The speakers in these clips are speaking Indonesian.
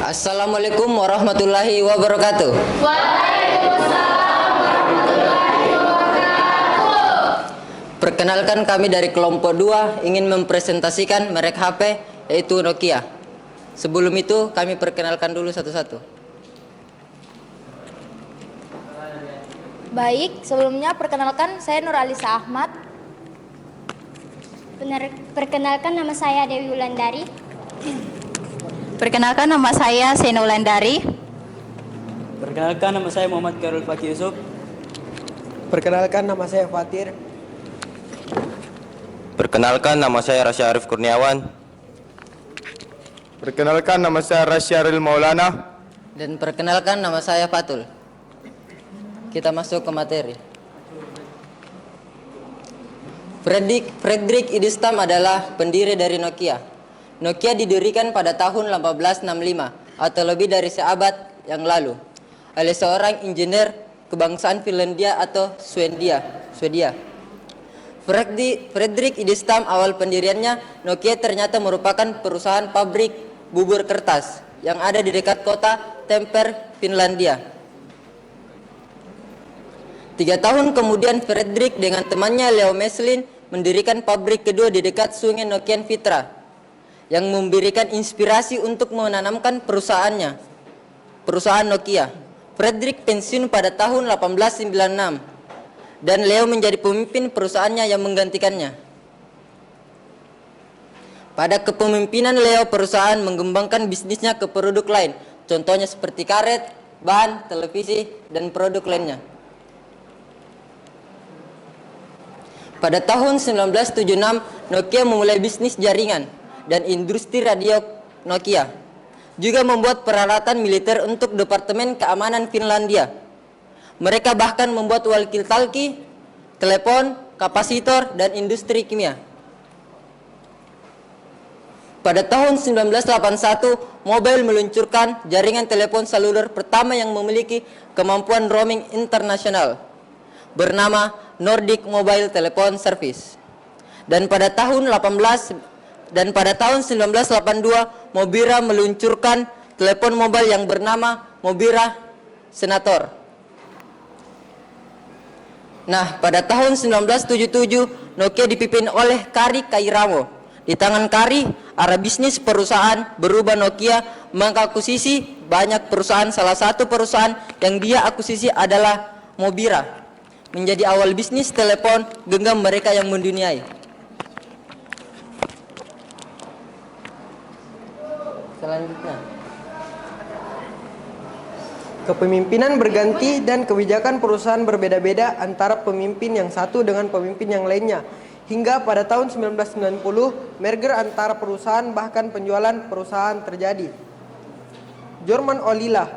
Assalamualaikum warahmatullahi wabarakatuh. Waalaikumsalam warahmatullahi wabarakatuh. Perkenalkan, kami dari kelompok 2 ingin mempresentasikan merek HP yaitu Nokia. Sebelum itu kami perkenalkan dulu satu-satu. Baik, sebelumnya perkenalkan saya Nur Alisa Ahmad. Perkenalkan, nama saya Dewi Wulandari. Perkenalkan, nama saya Sena Wulandari. Perkenalkan, nama saya Muhammad Khairul Fakih Yusuf. Perkenalkan, nama saya Fatir. Perkenalkan, nama saya Rasya Arif Kurniawan. Perkenalkan, nama saya Rasyaril Maulana. Dan perkenalkan, nama saya Fatul. Kita masuk ke materi. Fredrik Idistam adalah pendiri dari Nokia. Nokia didirikan pada tahun 1865 atau lebih dari seabad yang lalu oleh seorang insinyur kebangsaan Finlandia atau Swedia. Fredrik Idistam, awal pendiriannya Nokia ternyata merupakan perusahaan pabrik bubur kertas yang ada di dekat kota Tampere, Finlandia. 3 tahun kemudian Fredrik dengan temannya Leo Meslin mendirikan pabrik kedua di dekat sungai Nokian Vitra yang memberikan inspirasi untuk menanamkan perusahaan Nokia. Fredrik pensiun pada tahun 1896 dan Leo menjadi pemimpin perusahaannya yang menggantikannya. Pada kepemimpinan Leo, perusahaan mengembangkan bisnisnya ke produk lain, contohnya seperti karet, ban, televisi, dan produk lainnya. Pada tahun 1976, Nokia memulai bisnis jaringan dan industri radio. Nokia juga membuat peralatan militer untuk Departemen Keamanan Finlandia. Mereka bahkan membuat walkie-talkie, telepon, kapasitor, dan industri kimia. Pada tahun 1981, Mobil meluncurkan jaringan telepon seluler pertama yang memiliki kemampuan roaming internasional, bernama Nordic Mobile Telephone Service. Dan pada tahun 1982 Mobira meluncurkan telepon mobile yang bernama Mobira Senator. Nah, pada tahun 1977 Nokia dipimpin oleh Kari Kairamo. Di tangan Kari, arah bisnis perusahaan berubah. Nokia mengakuisisi banyak perusahaan. Salah satu perusahaan yang dia akuisisi adalah Mobira, menjadi awal bisnis telepon genggam mereka yang menduniai. Selanjutnya, Kepemimpinan berganti dan kebijakan perusahaan berbeda-beda antara pemimpin yang satu dengan pemimpin yang lainnya. Hingga pada tahun 1990, merger antara perusahaan bahkan penjualan perusahaan terjadi. Jorman Ollila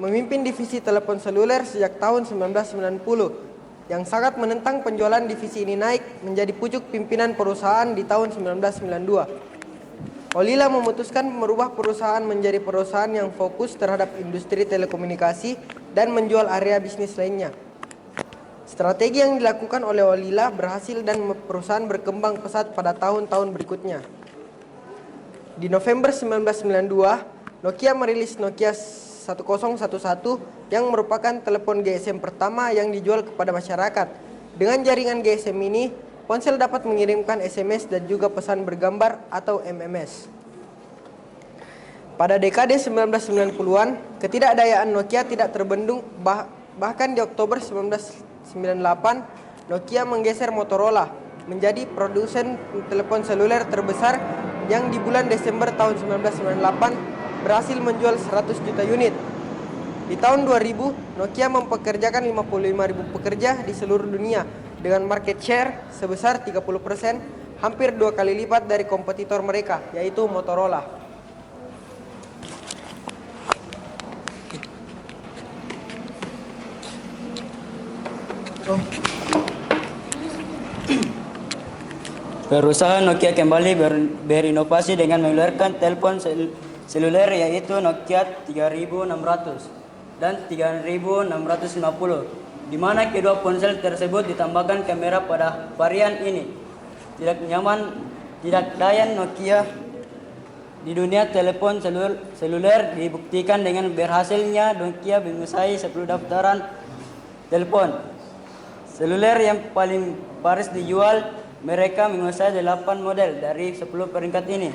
memimpin divisi telepon seluler sejak tahun 1990. Yang sangat menentang penjualan divisi ini naik menjadi pucuk pimpinan perusahaan di tahun 1992. Ollila memutuskan merubah perusahaan menjadi perusahaan yang fokus terhadap industri telekomunikasi dan menjual area bisnis lainnya. Strategi yang dilakukan oleh Ollila berhasil dan perusahaan berkembang pesat pada tahun-tahun berikutnya. Di November 1992, Nokia merilis Nokia 1011 yang merupakan telepon GSM pertama yang dijual kepada masyarakat. Dengan jaringan GSM ini, ponsel dapat mengirimkan SMS dan juga pesan bergambar atau MMS. Pada dekade 1990-an, ketidakdayaan Nokia tidak terbendung. Bahkan di Oktober 1998, Nokia menggeser Motorola menjadi produsen telepon seluler terbesar yang di bulan Desember tahun 1998 berhasil menjual 100 juta unit. Di tahun 2000, Nokia mempekerjakan 55.000 pekerja di seluruh dunia dengan market share sebesar 30%, hampir 2 kali lipat dari kompetitor mereka, yaitu Motorola. Perusahaan Nokia kembali berinovasi dengan mengeluarkan telepon seluler yaitu Nokia 3600 dan 3650, di mana kedua ponsel tersebut ditambahkan kamera pada varian ini. Tidak daya Nokia Di dunia telepon seluler dibuktikan dengan berhasilnya Nokia menguasai 10 daftaran telepon seluler yang paling laris dijual. Mereka menguasai 8 model dari 10 peringkat ini.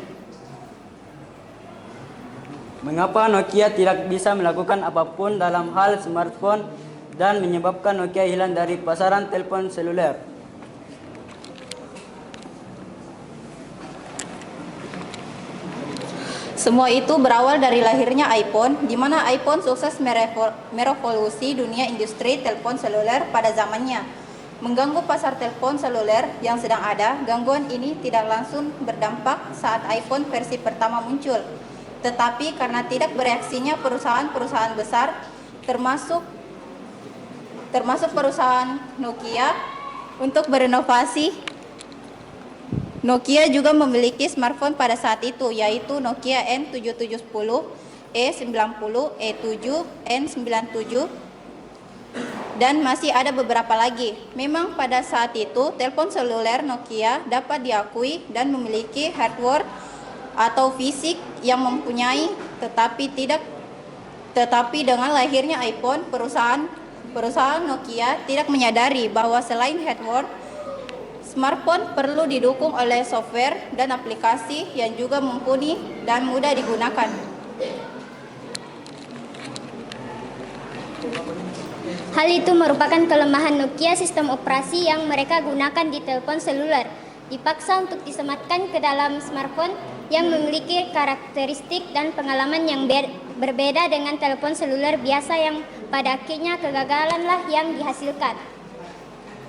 Mengapa Nokia tidak bisa melakukan apapun dalam hal smartphone dan menyebabkan Nokia hilang dari pasaran telepon seluler? Semua itu berawal dari lahirnya iPhone, di mana iPhone sukses merevolusi dunia industri telepon seluler pada zamannya. Mengganggu pasar telepon seluler yang sedang ada, gangguan ini tidak langsung berdampak saat iPhone versi pertama muncul. Tetapi karena tidak bereaksinya perusahaan-perusahaan besar, termasuk perusahaan Nokia untuk berinovasi, Nokia juga memiliki smartphone pada saat itu, yaitu Nokia N7710, E90, E7, N97, dan masih ada beberapa lagi. Memang pada saat itu, telepon seluler Nokia dapat diakui dan memiliki hardware atau fisik yang mempunyai, tetapi dengan lahirnya iPhone, perusahaan Nokia tidak menyadari bahwa selain hardware, smartphone perlu didukung oleh software dan aplikasi yang juga mumpuni dan mudah digunakan. Hal itu merupakan kelemahan Nokia sistem operasi yang mereka gunakan di telepon seluler. Dipaksa untuk disematkan ke dalam smartphone yang memiliki karakteristik dan pengalaman yang berbeda dengan telepon seluler biasa yang pada akhirnya kegagalanlah yang dihasilkan.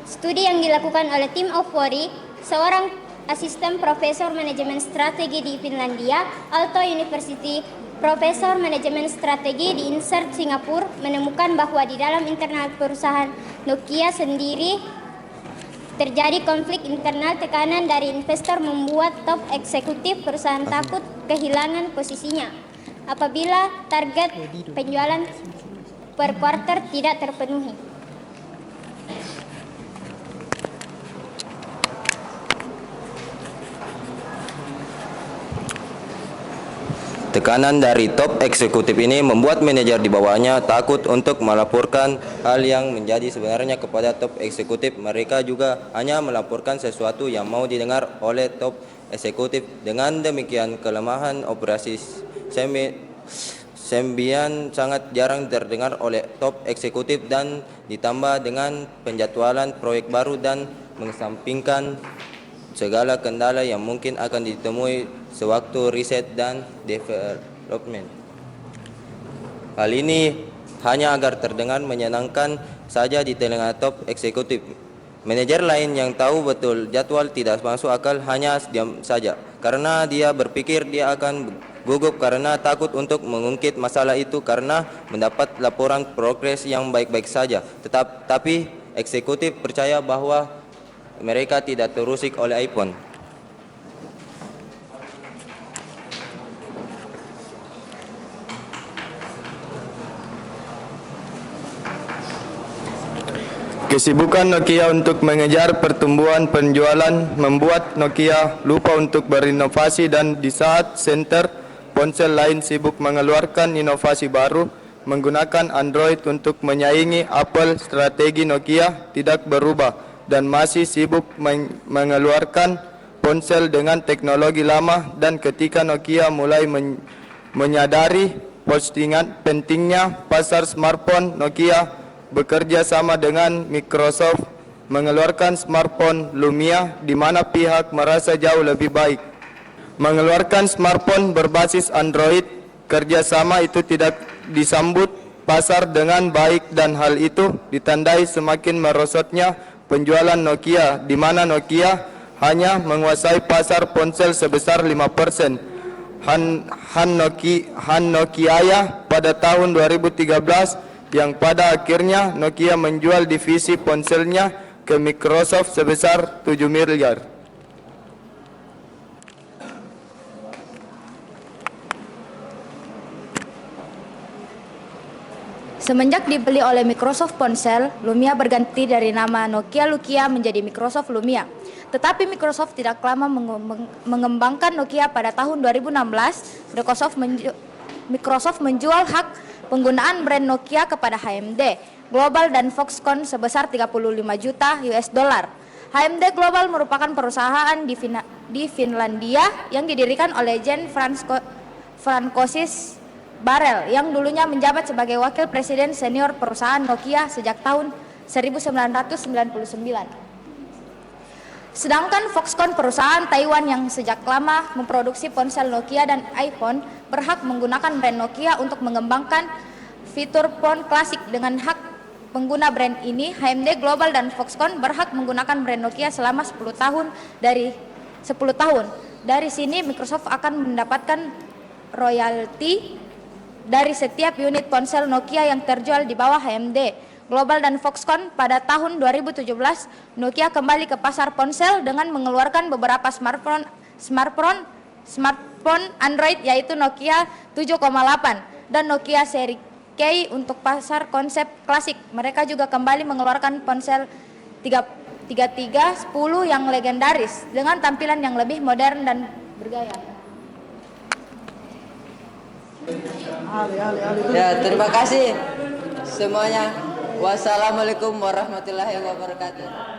Studi yang dilakukan oleh tim of Worry, seorang asisten profesor manajemen strategi di Finlandia, Aalto University, profesor manajemen strategi di INSEAD Singapura, menemukan bahwa di dalam internal perusahaan Nokia sendiri terjadi konflik internal. Tekanan dari investor membuat top eksekutif perusahaan takut kehilangan posisinya apabila target penjualan per kuartal tidak terpenuhi. Tekanan dari top eksekutif ini membuat manajer di bawahnya takut untuk melaporkan hal yang menjadi sebenarnya kepada top eksekutif. Mereka juga hanya melaporkan sesuatu yang mau didengar oleh top eksekutif. Dengan demikian, kelemahan operasi Symbian sangat jarang terdengar oleh top eksekutif dan ditambah dengan penjadwalan proyek baru dan mengesampingkan segala kendala yang mungkin akan ditemui sewaktu riset dan development. Hal ini hanya agar terdengar menyenangkan saja di telinga top eksekutif. Manajer lain yang tahu betul jadwal tidak masuk akal hanya diam saja, karena dia berpikir dia akan gugup karena takut untuk mengungkit masalah itu karena mendapat laporan progres yang baik-baik saja. Tapi eksekutif percaya bahwa mereka tidak terusik oleh iPhone. Kesibukan Nokia untuk mengejar pertumbuhan penjualan membuat Nokia lupa untuk berinovasi, dan di saat center ponsel lain sibuk mengeluarkan inovasi baru menggunakan Android untuk menyaingi Apple, strategi Nokia tidak berubah dan masih sibuk mengeluarkan ponsel dengan teknologi lama. Dan ketika Nokia mulai menyadari pentingnya pasar smartphone, Nokia bekerja sama dengan Microsoft mengeluarkan smartphone Lumia, di mana pihak merasa jauh lebih baik. Mengeluarkan smartphone berbasis Android, kerjasama itu tidak disambut pasar dengan baik, dan hal itu ditandai semakin merosotnya penjualan Nokia, di mana Nokia hanya menguasai pasar ponsel sebesar 5%. Han Nokia pada tahun 2013, yang pada akhirnya Nokia menjual divisi ponselnya ke Microsoft sebesar 7 miliar. Semenjak dibeli oleh Microsoft ponsel, Lumia berganti dari nama Nokia Lumia menjadi Microsoft Lumia. Tetapi Microsoft tidak lama mengembangkan Nokia. Pada tahun 2016, Microsoft menjual hak penggunaan brand Nokia kepada HMD Global dan Foxconn sebesar 35 juta US dollar. HMD Global merupakan perusahaan di Finlandia yang didirikan oleh Jan Francois Barel yang dulunya menjabat sebagai wakil presiden senior perusahaan Nokia sejak tahun 1999. Sedangkan Foxconn, perusahaan Taiwan yang sejak lama memproduksi ponsel Nokia dan iPhone, berhak menggunakan brand Nokia untuk mengembangkan fitur phone klasik. Dengan hak pengguna brand ini, HMD Global dan Foxconn berhak menggunakan brand Nokia selama 10 tahun. Dari sini Microsoft akan mendapatkan royalti dari setiap unit ponsel Nokia yang terjual di bawah HMD Global dan Foxconn. Pada tahun 2017, Nokia kembali ke pasar ponsel dengan mengeluarkan beberapa smartphone Android, yaitu Nokia 7,8 dan Nokia seri K untuk pasar konsep klasik. Mereka juga kembali mengeluarkan ponsel 3310 yang legendaris dengan tampilan yang lebih modern dan bergaya. Ya, terima kasih semuanya. Wassalamualaikum warahmatullahi wabarakatuh.